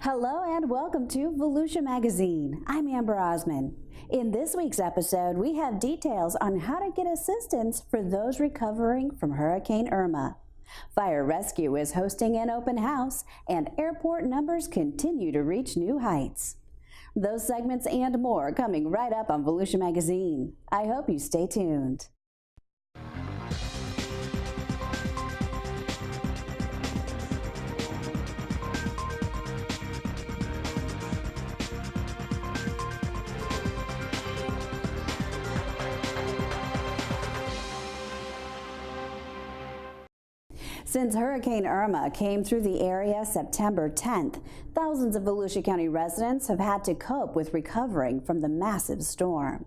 Hello and welcome to Volusia Magazine. I'm Amber Osman. In this week's episode, we have details on how to get assistance for those recovering from Hurricane Irma. Fire Rescue is hosting an open house, and airport numbers continue to reach new heights. Those segments and more coming right up on Volusia Magazine. I hope you stay tuned. Since Hurricane Irma came through the area September 10th, thousands of Volusia County residents have had to cope with recovering from the massive storm.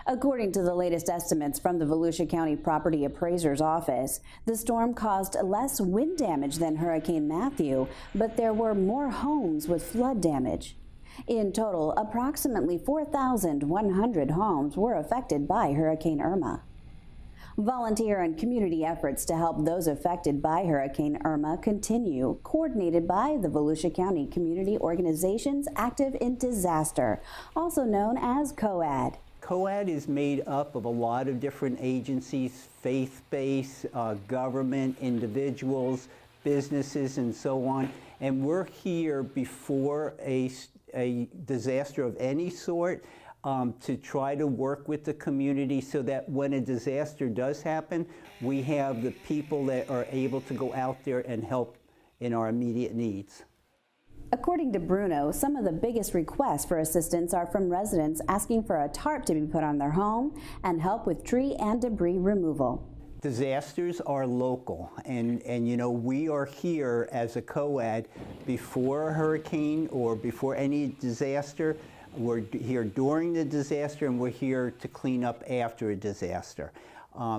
According to the latest estimates from the Volusia County Property Appraiser's Office, the storm caused less wind damage than Hurricane Matthew, but there were more homes with flood damage. In total, approximately 4,100 homes were affected by Hurricane Irma. Volunteer and community efforts to help those affected by Hurricane Irma continue, coordinated by the Volusia County Community Organizations Active in Disaster, also known as COAD. COAD is made up of a lot of different agencies, faith-based, government, individuals, businesses, and so on. And we're here before a disaster of any sort to try to work with the community so that when a disaster does happen, we have the people that are able to go out there and help in our immediate needs. According to Bruno, some of the biggest requests for assistance are from residents asking for a tarp to be put on their home and help with tree and debris removal. Disasters are local, and you know, we are here as a COAD before a hurricane or before any disaster. We're here during the disaster, and we're here to clean up after a disaster.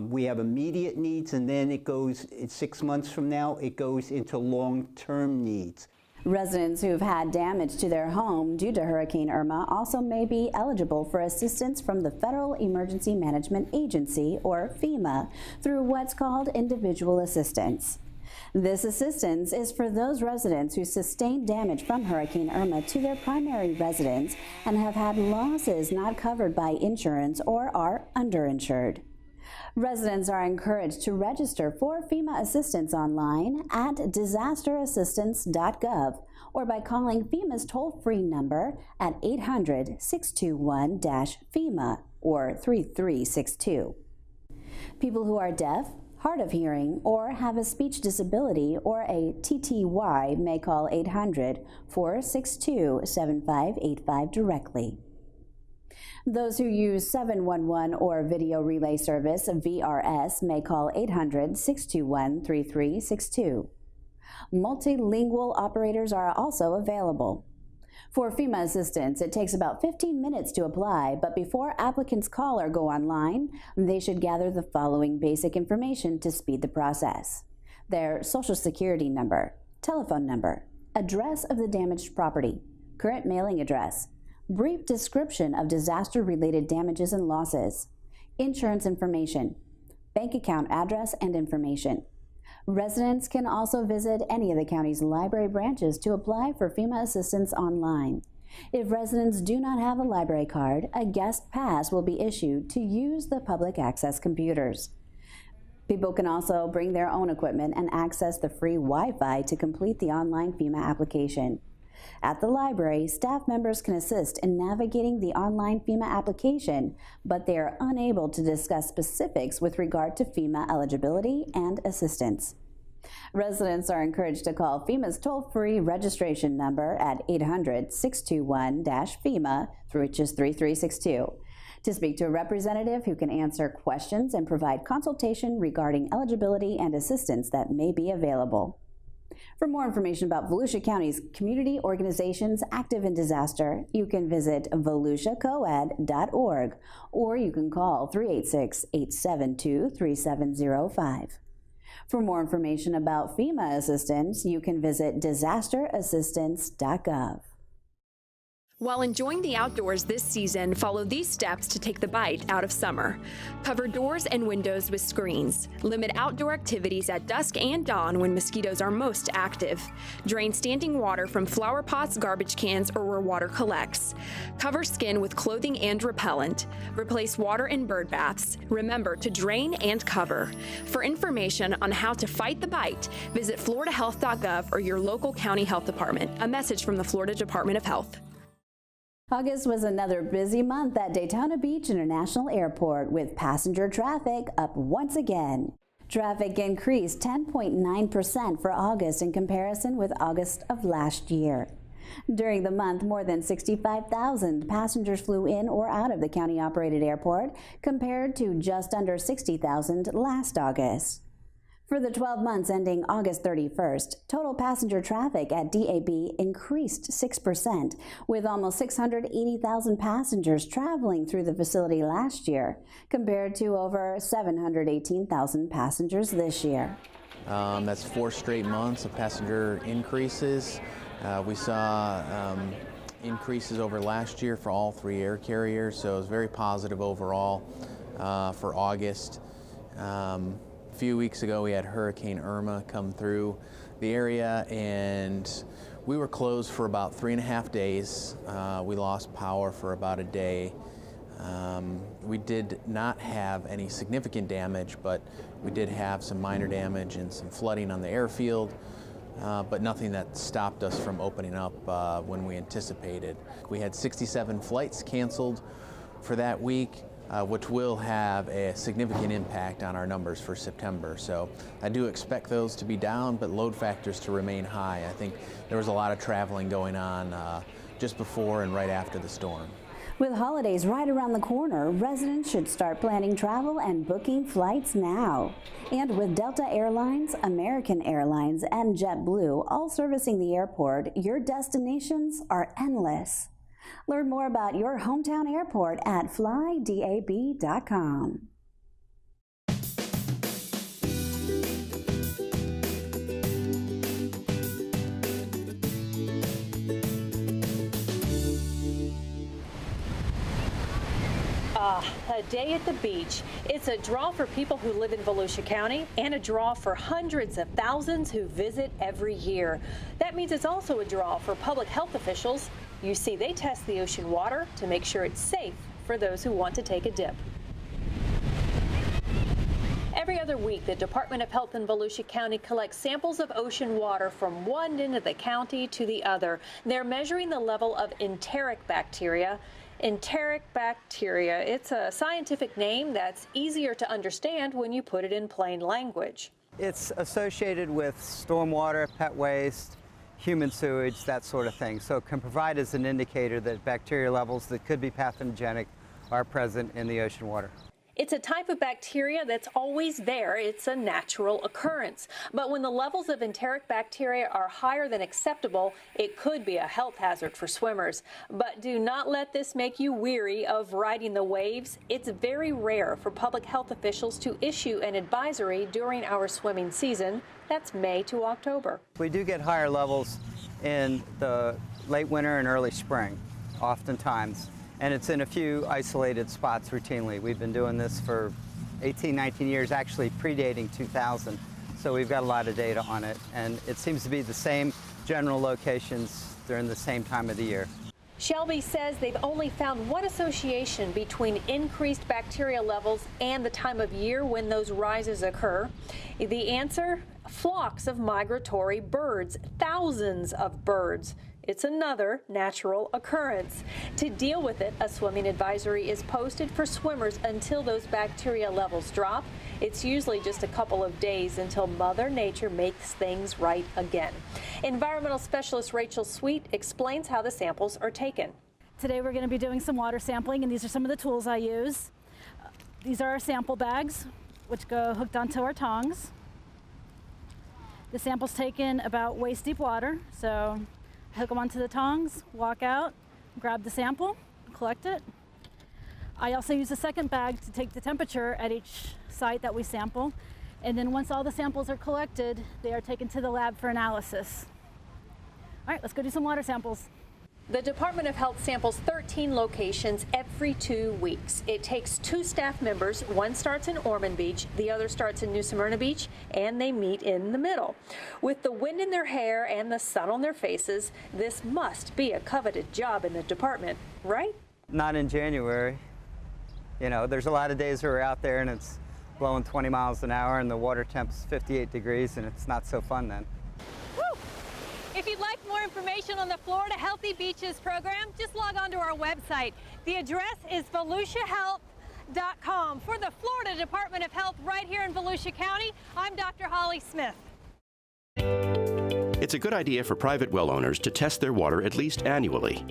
We have immediate needs, and then it goes, 6 months from now, it goes into long-term needs. Residents who've had damage to their home due to Hurricane Irma also may be eligible for assistance from the Federal Emergency Management Agency, or FEMA, through what's called individual assistance. This assistance is for those residents who sustained damage from Hurricane Irma to their primary residence and have had losses not covered by insurance or are underinsured. Residents are encouraged to register for FEMA assistance online at disasterassistance.gov or by calling FEMA's toll-free number at 800-621-FEMA or 3362. People who are deaf, hard of hearing, or have a speech disability or a TTY may call 800-462-7585 directly. Those who use 711 or Video Relay Service, VRS, may call 800-621-3362. Multilingual operators are also available. For FEMA assistance, it takes about 15 minutes to apply, but before applicants call or go online, they should gather the following basic information to speed the process: their Social Security number, telephone number, address of the damaged property, current mailing address, brief description of disaster-related damages and losses, insurance information, bank account address and information. Residents can also visit any of the county's library branches to apply for FEMA assistance online. If residents do not have a library card, a guest pass will be issued to use the public access computers. People can also bring their own equipment and access the free Wi-Fi to complete the online FEMA application. At the library, staff members can assist in navigating the online FEMA application, but they are unable to discuss specifics with regard to FEMA eligibility and assistance. Residents are encouraged to call FEMA's toll-free registration number at 800-621-FEMA, which is 3362, to speak to a representative who can answer questions and provide consultation regarding eligibility and assistance that may be available. For more information about Volusia County's community organizations active in disaster, you can visit volusiacoad.org or you can call 386-872-3705. For more information about FEMA assistance, you can visit disasterassistance.gov. While enjoying the outdoors this season, follow these steps to take the bite out of summer. Cover doors and windows with screens. Limit outdoor activities at dusk and dawn when mosquitoes are most active. Drain standing water from flower pots, garbage cans, or where water collects. Cover skin with clothing and repellent. Replace water in bird baths. Remember to drain and cover. For information on how to fight the bite, visit floridahealth.gov or your local county health department. A message from the Florida Department of Health. August was another busy month at Daytona Beach International Airport, with passenger traffic up once again. Traffic increased 10.9% for August in comparison with August of last year. During the month, more than 65,000 passengers flew in or out of the county-operated airport, compared to just under 60,000 last August. For the 12 months ending August 31st, total passenger traffic at DAB increased 6%, with almost 680,000 passengers traveling through the facility last year, compared to over 718,000 passengers this year. That's 4 straight months of passenger increases. We saw increases over last year for all 3 air carriers, so it was very positive overall for August. A few weeks ago we had Hurricane Irma come through the area, and we were closed for about 3.5 days. We lost power for about a day. We did not have any significant damage, but we did have some minor damage and some flooding on the airfield, but nothing that stopped us from opening up when we anticipated. We had 67 flights canceled for that week, which will have a significant impact on our numbers for September. So I do expect those to be down, but load factors to remain high. I think there was a lot of traveling going on just before and right after the storm. With holidays right around the corner, residents should start planning travel and booking flights now. And with Delta Airlines, American Airlines, and JetBlue all servicing the airport, your destinations are endless. Learn more about your hometown airport at flydab.com. A day at the beach. It's a draw for people who live in Volusia County and a draw for hundreds of thousands who visit every year. That means it's also a draw for public health officials. You see, they test the ocean water to make sure it's safe for those who want to take a dip. Every other week, the Department of Health in Volusia County collects samples of ocean water from one end of the county to the other. They're measuring the level of enteric bacteria. Enteric bacteria, it's a scientific name that's easier to understand when you put it in plain language. It's associated with stormwater, pet waste, human sewage, that sort of thing. So it can provide as an indicator that bacteria levels that could be pathogenic are present in the ocean water. It's a type of bacteria that's always there. It's a natural occurrence. But when the levels of enteric bacteria are higher than acceptable, it could be a health hazard for swimmers. But do not let this make you weary of riding the waves. It's very rare for public health officials to issue an advisory during our swimming season. That's May to October. We do get higher levels in the late winter and early spring, oftentimes. And it's in a few isolated spots routinely. We've been doing this for 18, 19 years, actually predating 2000. So we've got a lot of data on it. And it seems to be the same general locations during the same time of the year. Shelby says they've only found one association between increased bacteria levels and the time of year when those rises occur. The answer? Flocks of migratory birds, thousands of birds. It's another natural occurrence. To deal with it, a swimming advisory is posted for swimmers until those bacteria levels drop. It's usually just a couple of days until Mother Nature makes things right again. Environmental specialist Rachel Sweet explains how the samples are taken. Today we're going to be doing some water sampling, and these are some of the tools I use. These are our sample bags, which go hooked onto our tongs. The sample's taken about waist deep water, so hook them onto the tongs, walk out, grab the sample, collect it. I also use a second bag to take the temperature at each site that we sample. And then once all the samples are collected, they are taken to the lab for analysis. All right, let's go do some water samples. The Department of Health samples 13 locations every 2 weeks. It takes 2 staff members. One starts in Ormond Beach, the other starts in New Smyrna Beach, and they meet in the middle. With the wind in their hair and the sun on their faces, this must be a coveted job in the department, right? Not in January. You know, there's a lot of days where we're out there and it's blowing 20 miles an hour and the water temp's 58 degrees and it's not so fun then. Woo! If you'd like more information on the Florida Healthy Beaches program, just log on to our website. The address is volusiahealth.com. For the Florida Department of Health right here in Volusia County, I'm Dr. Holly Smith. It's a good idea for private well owners to test their water at least annually.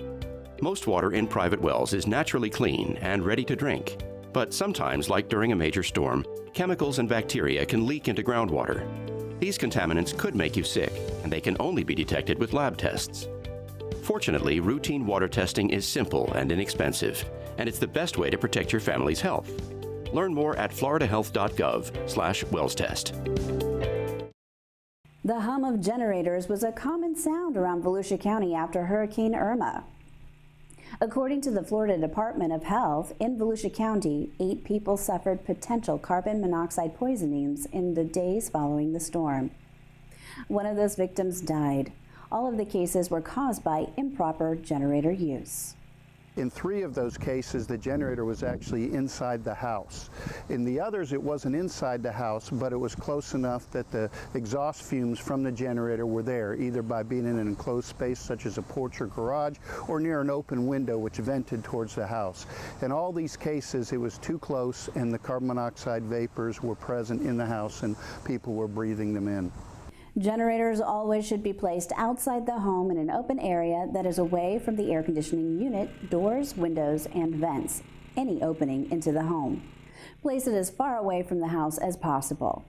Most water in private wells is naturally clean and ready to drink. But sometimes, like during a major storm, chemicals and bacteria can leak into groundwater. These contaminants could make you sick, and they can only be detected with lab tests. Fortunately, routine water testing is simple and inexpensive, and it's the best way to protect your family's health. Learn more at floridahealth.gov/wellstest. The hum of generators was a common sound around Volusia County after Hurricane Irma. According to the Florida Department of Health, in Volusia County, 8 people suffered potential carbon monoxide poisonings in the days following the storm. One of those victims died. All of the cases were caused by improper generator use. In 3 of those cases, the generator was actually inside the house. In the others, it wasn't inside the house, but it was close enough that the exhaust fumes from the generator were there, either by being in an enclosed space such as a porch or garage, or near an open window which vented towards the house. In all these cases, it was too close and the carbon monoxide vapors were present in the house and people were breathing them in. Generators always should be placed outside the home in an open area that is away from the air conditioning unit, doors, windows, and vents, any opening into the home. Place it as far away from the house as possible.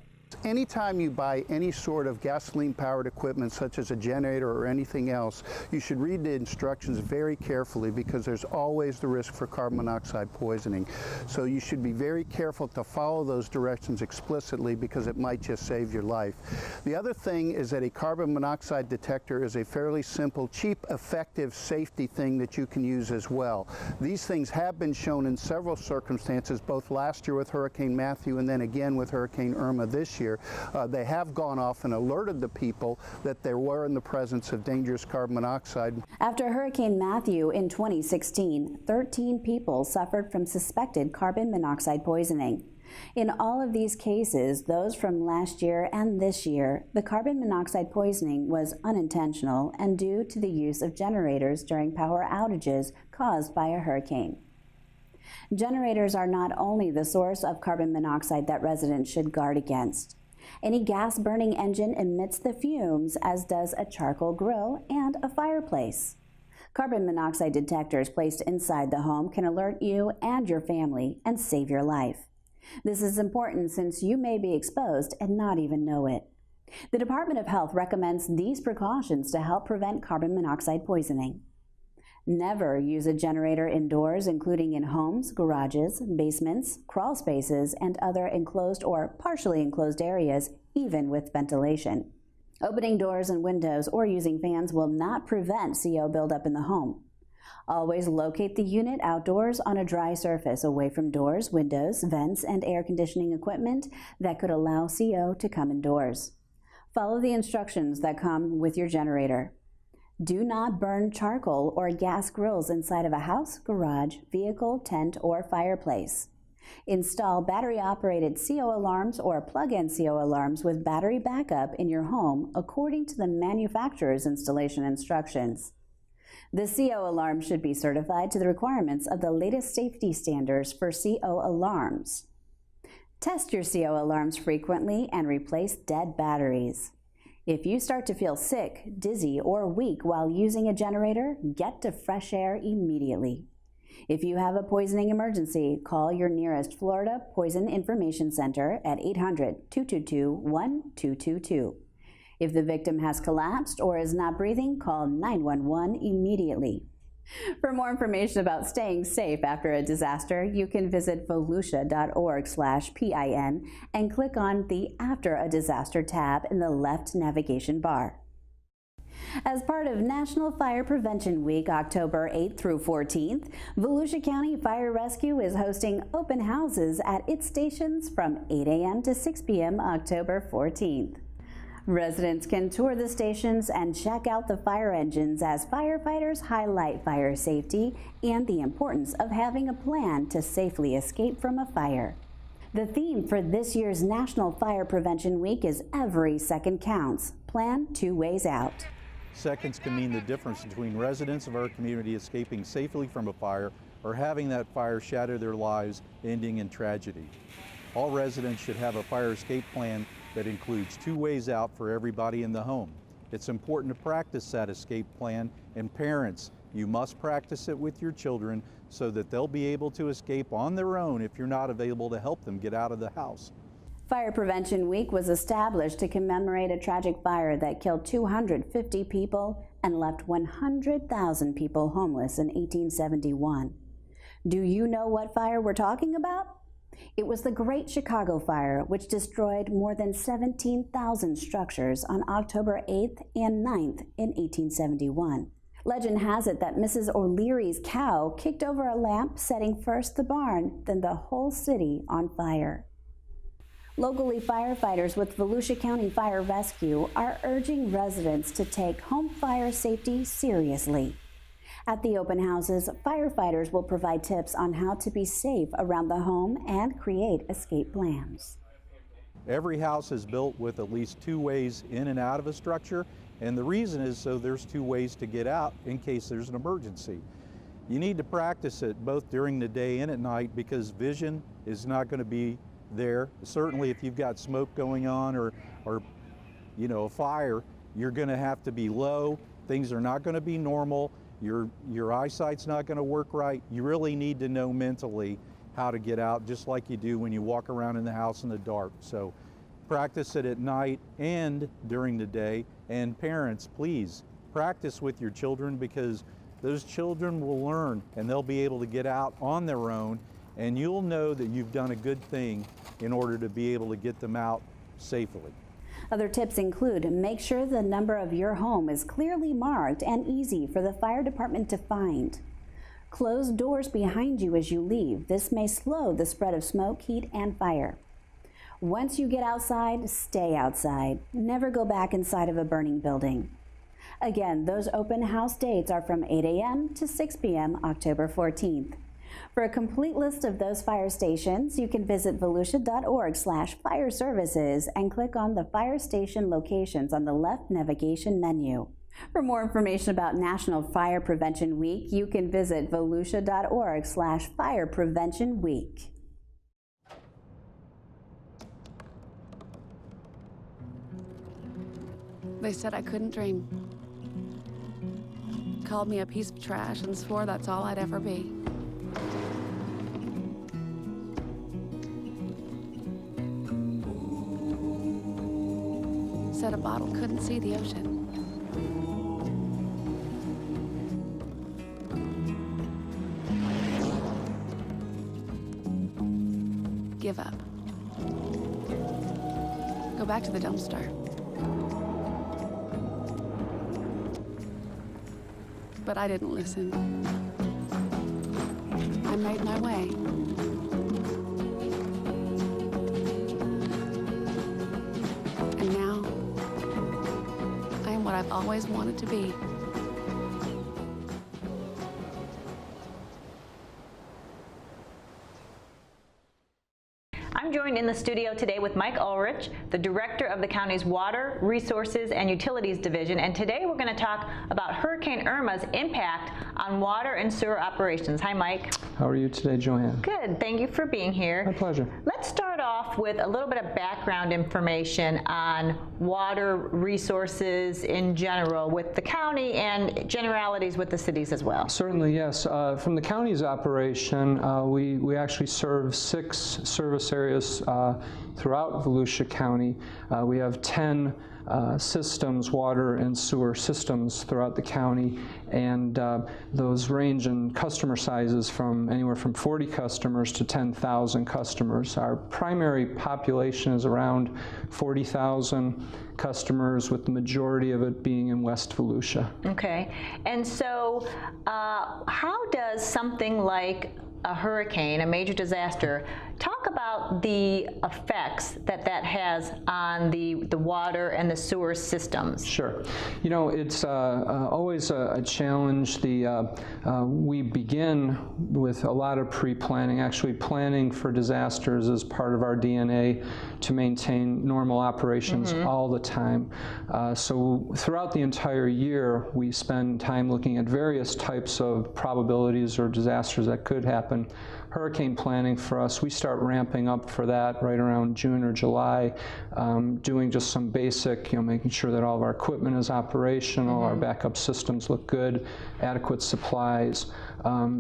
Anytime you buy any sort of gasoline-powered equipment, such as a generator or anything else, you should read the instructions very carefully because there's always the risk for carbon monoxide poisoning. So you should be very careful to follow those directions explicitly because it might just save your life. The other thing is that a carbon monoxide detector is a fairly simple, cheap, effective safety thing that you can use as well. These things have been shown in several circumstances, both last year with Hurricane Matthew and then again with Hurricane Irma this year. They have gone off and alerted the people that they were in the presence of dangerous carbon monoxide. After Hurricane Matthew in 2016, 13 people suffered from suspected carbon monoxide poisoning. In all of these cases, those from last year and this year, the carbon monoxide poisoning was unintentional and due to the use of generators during power outages caused by a hurricane. Generators are not only the source of carbon monoxide that residents should guard against. Any gas-burning engine emits the fumes, as does a charcoal grill and a fireplace. Carbon monoxide detectors placed inside the home can alert you and your family and save your life. This is important since you may be exposed and not even know it. The Department of Health recommends these precautions to help prevent carbon monoxide poisoning. Never use a generator indoors, including in homes, garages, basements, crawl spaces, and other enclosed or partially enclosed areas, even with ventilation. Opening doors and windows or using fans will not prevent CO buildup in the home. Always locate the unit outdoors on a dry surface away from doors, windows, vents, and air conditioning equipment that could allow CO to come indoors. Follow the instructions that come with your generator. Do not burn charcoal or gas grills inside of a house, garage, vehicle, tent, or fireplace. Install battery-operated CO alarms or plug-in CO alarms with battery backup in your home according to the manufacturer's installation instructions. The CO alarm should be certified to the requirements of the latest safety standards for CO alarms. Test your CO alarms frequently and replace dead batteries. If you start to feel sick, dizzy, or weak while using a generator, get to fresh air immediately. If you have a poisoning emergency, call your nearest Florida Poison Information Center at 800-222-1222. If the victim has collapsed or is not breathing, call 911 immediately. For more information about staying safe after a disaster, you can visit volusia.org/PIN and click on the After a Disaster tab in the left navigation bar. As part of National Fire Prevention Week, October 8th through 14th, Volusia County Fire Rescue is hosting open houses at its stations from 8 a.m. to 6 p.m. October 14th. Residents can tour the stations and check out the fire engines as firefighters highlight fire safety and the importance of having a plan to safely escape from a fire. The theme for this year's National Fire Prevention Week is Every Second Counts. Plan 2 ways out. Seconds can mean the difference between residents of our community escaping safely from a fire or having that fire shatter their lives, ending in tragedy. All residents should have a fire escape plan that includes 2 ways out for everybody in the home. It's important to practice that escape plan, and parents, you must practice it with your children so that they'll be able to escape on their own if you're not available to help them get out of the house. Fire Prevention Week was established to commemorate a tragic fire that killed 250 people and left 100,000 people homeless in 1871. Do you know what fire we're talking about? It was the Great Chicago Fire, which destroyed more than 17,000 structures on October 8th and 9th in 1871. Legend has it that Mrs. O'Leary's cow kicked over a lamp, setting first the barn, then the whole city on fire. Locally, firefighters with Volusia County Fire Rescue are urging residents to take home fire safety seriously. At the open houses, firefighters will provide tips on how to be safe around the home and create escape plans. Every house is built with at least 2 ways in and out of a structure, and the reason is so there's 2 ways to get out in case there's an emergency. You need to practice it both during the day and at night because vision is not going to be there. Certainly if you've got smoke going on or a fire, you're going to have to be low. Things are not going to be normal. Your eyesight's not going to work right. You really need to know mentally how to get out, just like you do when you walk around in the house in the dark. So practice it at night and during the day. And parents, please practice with your children because those children will learn and they'll be able to get out on their own, and you'll know that you've done a good thing in order to be able to get them out safely. Other tips include make sure the number of your home is clearly marked and easy for the fire department to find. Close doors behind you as you leave. This may slow the spread of smoke, heat, and fire. Once you get outside, stay outside. Never go back inside of a burning building. Again, those open house dates are from 8 a.m. to 6 p.m. October 14th. For a complete list of those fire stations, you can visit volusia.org/fire services and click on the fire station locations on the left navigation menu. For more information about National Fire Prevention Week, you can visit volusia.org/fire prevention week. They said I couldn't dream. Called me a piece of trash and swore that's all I'd ever be. Said a bottle couldn't see the ocean. Give up. Go back to the dumpster. But I didn't listen. I made my way. And now, I am what I've always wanted to be. I'm joined in the studio today with Mike Ulrich, the director of the county's Water, Resources, and Utilities Division, and today we're going to talk about Hurricane Irma's impact on water and sewer operations. Hi, Mike. How are you today, Joanne? Good. Thank you for being here. My pleasure. Let's start off with a little bit of background information on water resources in general with the county and generalities with the cities as well. Certainly, yes. From the county's operation, we actually serve 6 service areas service throughout Volusia County. We have 10 systems, water and sewer systems throughout the county, and those range in customer sizes from anywhere from 40 customers to 10,000 customers. Our primary population is around 40,000 customers, with the majority of it being in West Volusia. Okay, and so how does something like a hurricane, a major disaster, talk about the effects that that has on the water and the sewer systems? Sure. You know, it's always a challenge. We begin with a lot of pre-planning. Actually, planning for disasters is part of our DNA to maintain normal operations all the time. So throughout the entire year, we spend time looking at various types of probabilities or disasters that could happen. Hurricane planning for us, we start ramping up for that right around June or July, doing just some basic, making sure that all of our equipment is operational, our backup systems look good, adequate supplies.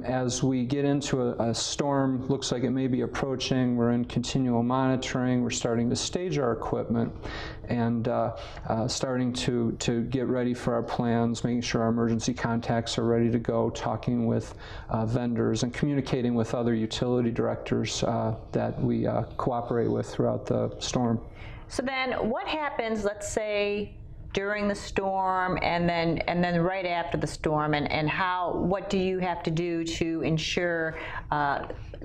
As we get into a storm, looks like it may be approaching, we're in continual monitoring, we're starting to stage our equipment and starting to get ready for our plans, making sure our emergency contacts are ready to go, talking with vendors and communicating with other utility directors that we cooperate with throughout the storm. So then what happens, let's say, during the storm and then right after the storm, and what do you have to do to ensure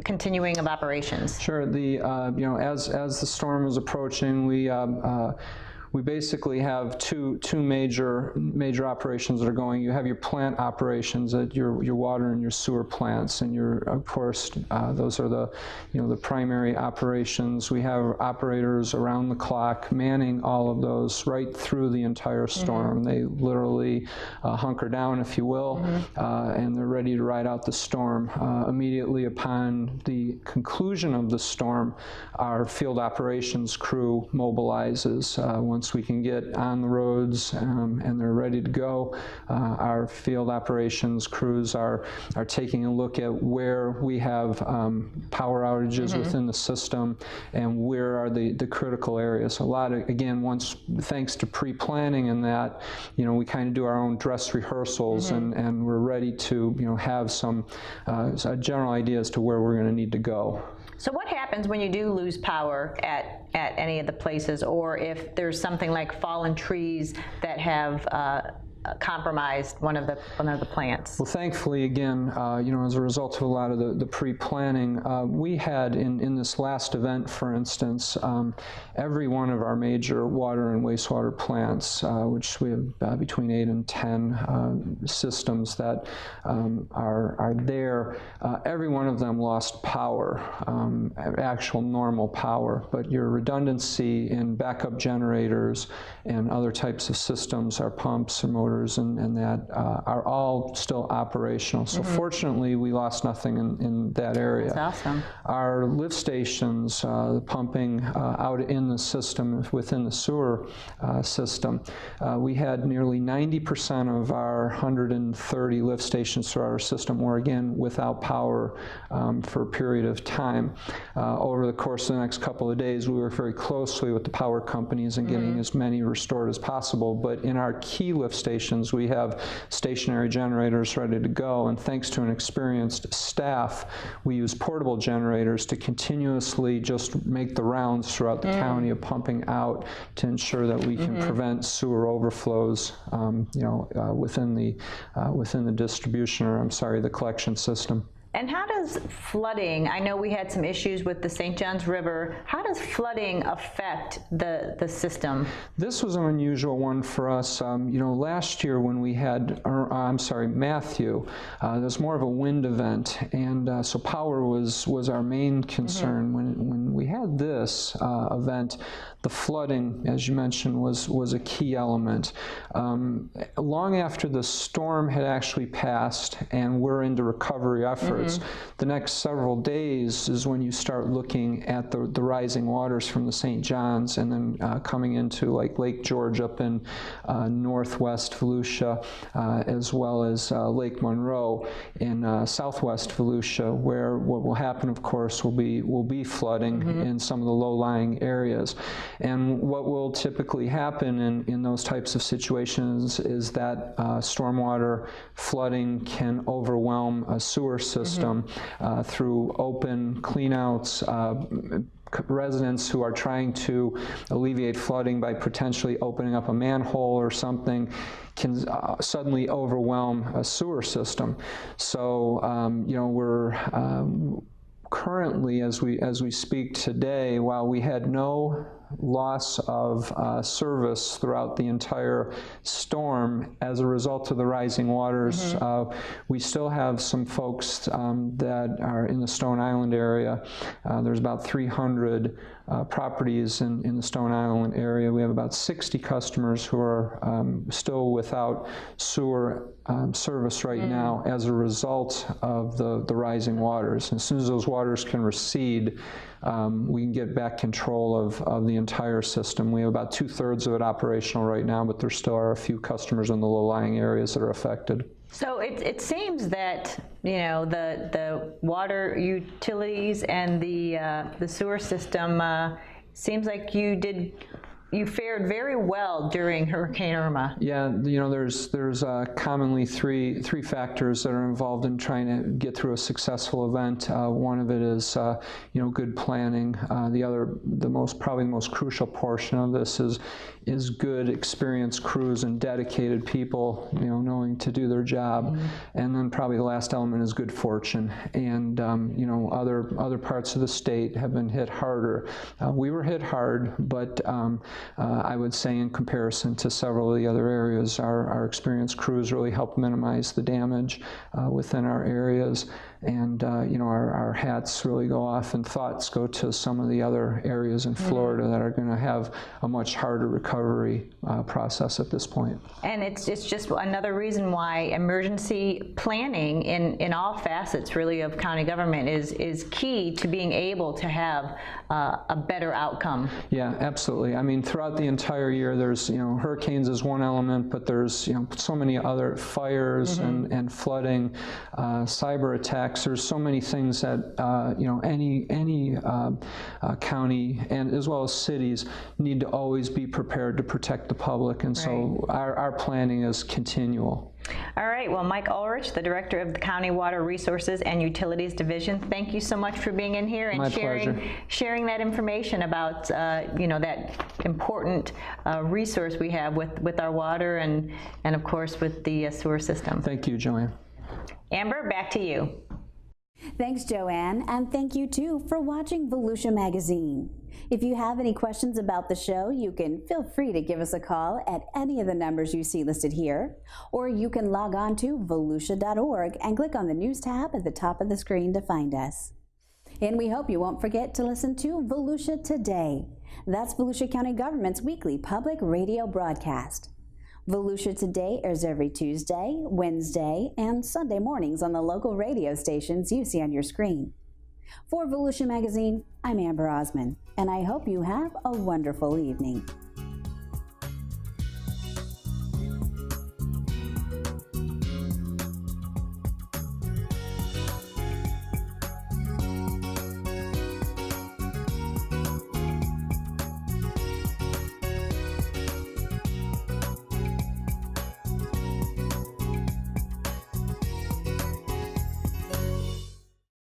continuing of operations? Sure. As the storm is approaching, we basically have two major operations that are going. You have your plant operations at your water and your sewer plants, and of course those are the primary operations. We have operators around the clock manning all of those right through the entire storm. They literally hunker down, if you will, and they're ready to ride out the storm. Immediately upon the conclusion of the storm, our field operations crew mobilizes. Once we can get on the roads and they're ready to go, our field operations crews are taking a look at where we have power outages within the system and where are the critical areas. A lot of, again, thanks to pre-planning and that, we kind of do our own dress rehearsals and we're ready to have some general idea as to where we're going to need to go. So what happens when you do lose power at any of the places, or if there's something like fallen trees that have compromised one of the plants? Well, thankfully, again, as a result of a lot of the pre-planning, we had in this last event, for instance, every one of our major water and wastewater plants, which we have between 8 and 10 systems that are there, every one of them lost power, actual normal power, but your redundancy in backup generators and other types of systems, our pumps and motors and that are all still operational. So fortunately, we lost nothing in that area. That's awesome. Our lift stations, the pumping out in the system, within the sewer system, we had nearly 90% of our 130 lift stations throughout our system were, again, without power for a period of time. Over the course of the next couple of days, we worked very closely with the power companies in getting as many restored as possible. But in our key lift stations, we have stationary generators ready to go, and thanks to an experienced staff, we use portable generators to continuously just make the rounds throughout the county of pumping out to ensure that we can prevent sewer overflows, within the distribution, or the collection system. And how does flooding, I know we had some issues with the St. Johns River, how does flooding affect the system? This was an unusual one for us. Last year when we had, Matthew, there was more of a wind event, and so power was our main concern. When we had this event, the flooding, as you mentioned, was a key element. Long after the storm had actually passed and we're into recovery efforts, It's the next several days is when you start looking at the rising waters from the St. Johns, and then coming into like Lake George up in northwest Volusia, as well as Lake Monroe in southwest Volusia, where what will happen, of course, will be flooding in some of the low-lying areas. And what will typically happen in those types of situations is that stormwater flooding can overwhelm a sewer system through open cleanouts, residents who are trying to alleviate flooding by potentially opening up a manhole or something can suddenly overwhelm a sewer system. So, you know, we're currently, as we speak today, while we had no loss of service throughout the entire storm as a result of the rising waters, we still have some folks that are in the Stone Island area. There's about 300 properties in the Stone Island area. We have about 60 customers who are still without sewer service right now as a result of the rising waters. As soon as those waters can recede, we can get back control of the entire system. We have about 2/3 of it operational right now, but there still are a few customers in the low-lying areas that are affected. So it seems that, you know, the water utilities and the sewer system seems like you fared very well during Hurricane Irma. Yeah, you know, there's commonly three factors that are involved in trying to get through a successful event. One of it is you know, good planning. Probably the most crucial portion of this is good, experienced crews and dedicated people, you know, knowing to do their job. And then probably the last element is good fortune. And you know, other parts of the state have been hit harder. We were hit hard, but I would say in comparison to several of the other areas, our experienced crews really helped minimize the damage within our areas. And you know, our hats really go off and thoughts go to some of the other areas in Florida that are going to have a much harder recovery process at this point. And it's just another reason why emergency planning in all facets really of county government is key to being able to have a better outcome. Yeah, absolutely. I mean, throughout the entire year, there's, you know, hurricanes is one element, but there's, you know, so many other fires and flooding, cyber attacks. There's so many things that you know, any county and as well as cities need to always be prepared to protect the public, and so our planning is continual. All right, well, Mike Ulrich, the Director of the County Water Resources and Utilities Division, thank you so much for being in here and sharing that information about you know, that important resource we have with our water and of course with the sewer system. Thank you, Joanne. Amber, back to you. Thanks, Joanne, and thank you too for watching Volusia Magazine. If you have any questions about the show, you can feel free to give us a call at any of the numbers you see listed here, or you can log on to volusia.org and click on the News tab at the top of the screen to find us. And we hope you won't forget to listen to Volusia Today. That's Volusia County Government's weekly public radio broadcast. Volusia Today airs every Tuesday, Wednesday, and Sunday mornings on the local radio stations you see on your screen. For Volusia Magazine, I'm Amber Osman, and I hope you have a wonderful evening.